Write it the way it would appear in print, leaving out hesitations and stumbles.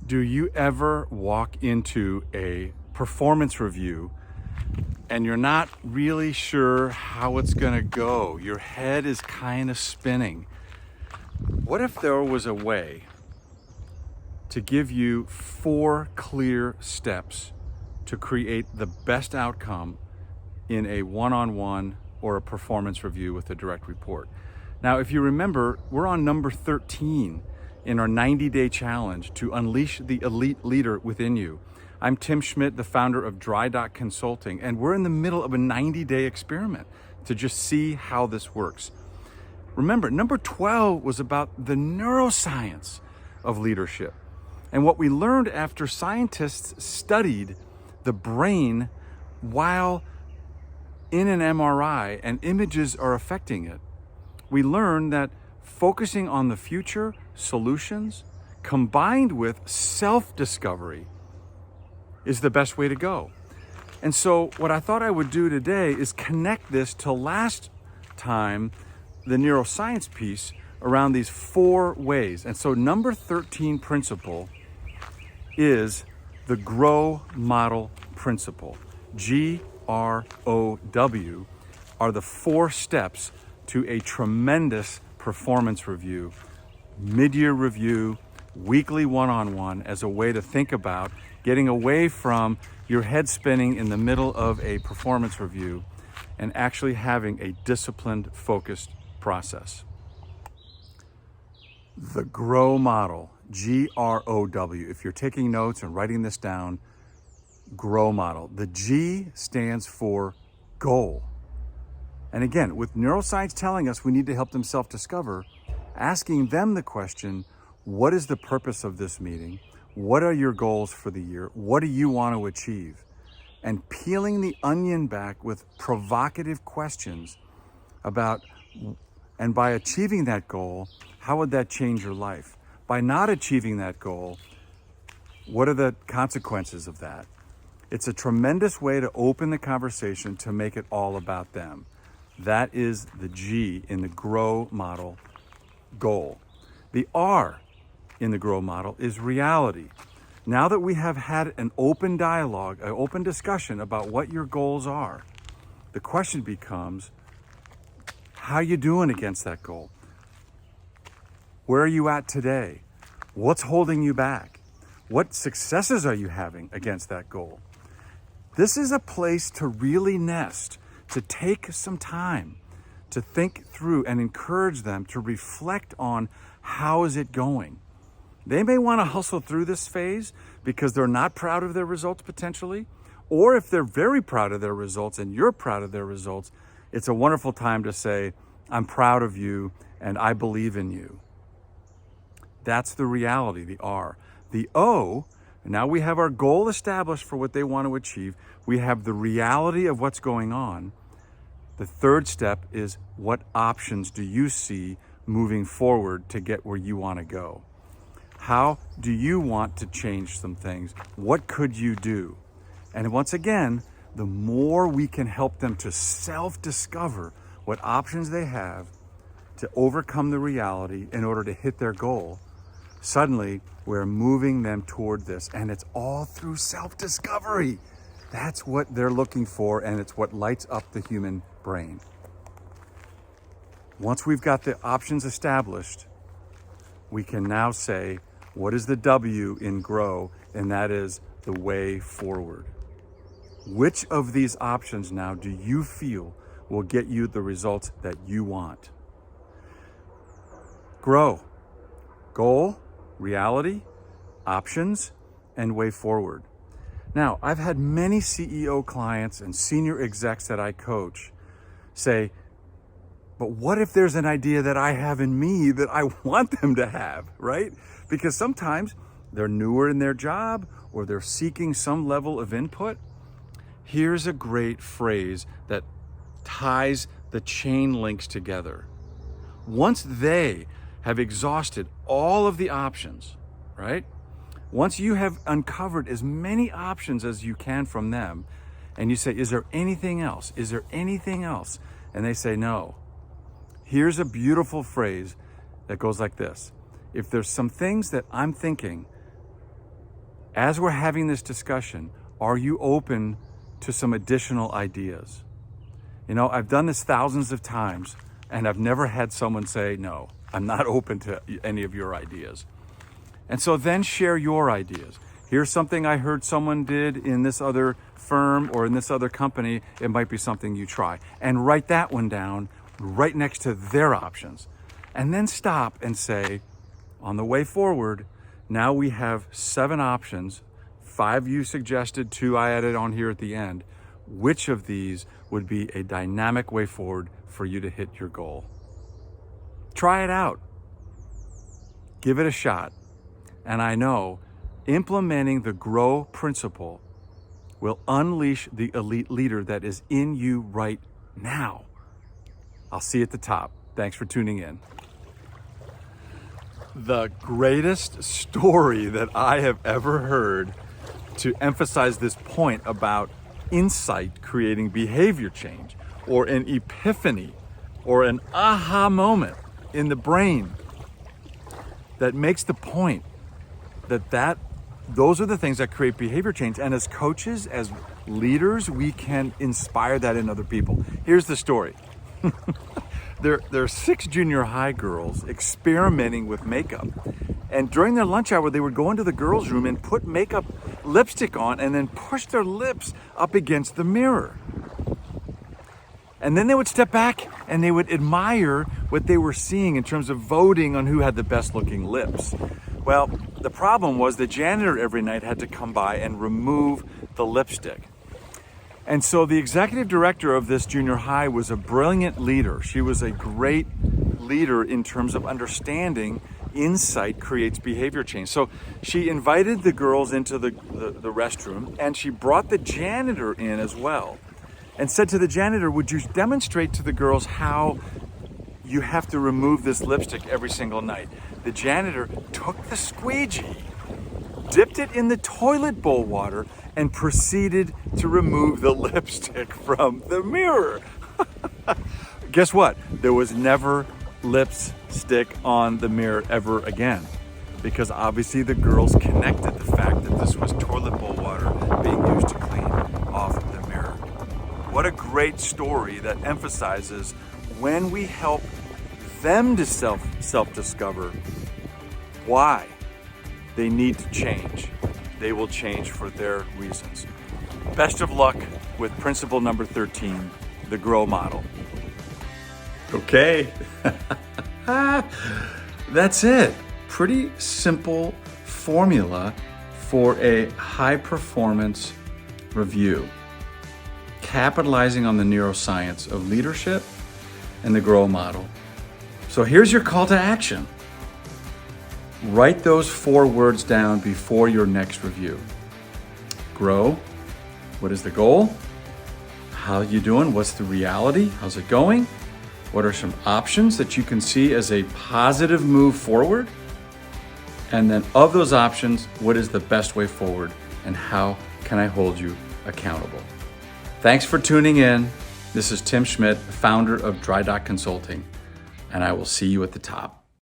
Do you ever walk into a performance review and you're not really sure how it's gonna go? Your head is kind of spinning. What if there was a way to give you 4 clear steps to create the best outcome in a one-on-one or a performance review with a direct report? Now, if you remember, we're on number 13 in our 90-day challenge to unleash the elite leader within you. I'm Tim Schmidt, the founder of Dry Dock Consulting, and we're in the middle of a 90-day experiment to just see how this works. Remember, number 12 was about the neuroscience of leadership. And what we learned after scientists studied the brain while in an MRI and images are affecting it, we learned that focusing on the future, solutions, combined with self-discovery is the best way to go. And so what I thought I would do today is connect this to last time, the neuroscience piece around these 4 ways. And so number 13 principle is the GROW model principle. GROW are the 4 steps to a tremendous performance review, mid-year review, weekly one-on-one, as a way to think about getting away from your head spinning in the middle of a performance review and actually having a disciplined, focused process. The GROW model, GROW. If you're taking notes and writing this down, GROW model. The G stands for goal. And again, with neuroscience telling us we need to help them self-discover, asking them the question, what is the purpose of this meeting? What are your goals for the year? What do you want to achieve? And peeling the onion back with provocative questions about, and by achieving that goal, how would that change your life? By not achieving that goal, what are the consequences of that? It's a tremendous way to open the conversation to make it all about them. That is the G in the GROW model, goal. The R in the GROW model is reality. Now that we have had an open dialogue, an open discussion about what your goals are, the question becomes, how are you doing against that goal? Where are you at today? What's holding you back? What successes are you having against that goal? This is a place to really nest, to take some time to think through and encourage them to reflect on how is it going. They may want to hustle through this phase because they're not proud of their results potentially, or if they're very proud of their results and you're proud of their results, it's a wonderful time to say, I'm proud of you and I believe in you. That's the reality, the R. The O, now we have our goal established for what they want to achieve. We have the reality of what's going on. The third step is, what options do you see moving forward to get where you want to go? How do you want to change some things? What could you do? And once again, the more we can help them to self-discover what options they have to overcome the reality in order to hit their goal, suddenly we're moving them toward this. And it's all through self-discovery. That's what they're looking for, and it's what lights up the human brain. Once we've got the options established, we can now say, what is the W in GROW? And that is the way forward. Which of these options now do you feel will get you the results that you want? GROW, goal, reality, options, and way forward. Now, I've had many CEO clients and senior execs that I coach say, but what if there's an idea that I have in me that I want them to have, right? Because sometimes they're newer in their job or they're seeking some level of input. Here's a great phrase that ties the chain links together. Once they have exhausted all of the options, right? Once you have uncovered as many options as you can from them, and you say, is there anything else? Is there anything else? And they say no. Here's a beautiful phrase that goes like this. If there's some things that I'm thinking as we're having this discussion, are you open to some additional ideas? You know, I've done this thousands of times, and I've never had someone say, no, I'm not open to any of your ideas. And so then share your ideas. Here's something I heard someone did in this other firm or in this other company. It might be something you try. And write that one down right next to their options. And then stop and say, on the way forward, now we have 7 options, 5 you suggested, 2 I added on here at the end. Which of these would be a dynamic way forward for you to hit your goal? Try it out. Give it a shot. And I know implementing the GROW principle will unleash the elite leader that is in you right now. I'll see you at the top. Thanks for tuning in. The greatest story that I have ever heard to emphasize this point about insight creating behavior change, or an epiphany, or an aha moment in the brain that makes the point that those are the things that create behavior change. And as coaches, as leaders, we can inspire that in other people. Here's the story. There are 6 junior high girls experimenting with makeup. And during their lunch hour, they would go into the girls' room and put makeup lipstick on and then push their lips up against the mirror. And then they would step back and they would admire what they were seeing in terms of voting on who had the best looking lips. Well, the problem was the janitor every night had to come by and remove the lipstick. And so the executive director of this junior high was a brilliant leader. She was a great leader in terms of understanding insight creates behavior change. So she invited the girls into the restroom, and she brought the janitor in as well and said to the janitor, would you demonstrate to the girls how you have to remove this lipstick every single night? The janitor took the squeegee, dipped it in the toilet bowl water, and proceeded to remove the lipstick from the mirror. Guess what? There was never lipstick on the mirror ever again, because obviously the girls connected the fact that this was toilet bowl water being used to clean off the mirror. What a great story that emphasizes when we help them to self-discover why they need to change, they will change for their reasons. Best of luck with principle number 13, the GROW model. Okay, that's it. Pretty simple formula for a high performance review, capitalizing on the neuroscience of leadership and the GROW model. So here's your call to action. Write those 4 words down before your next review. GROW. What is the goal? How are you doing? What's the reality? How's it going? What are some options that you can see as a positive move forward? And then of those options, what is the best way forward and how can I hold you accountable? Thanks for tuning in. This is Tim Schmidt, founder of Dry Dock Consulting, and I will see you at the top.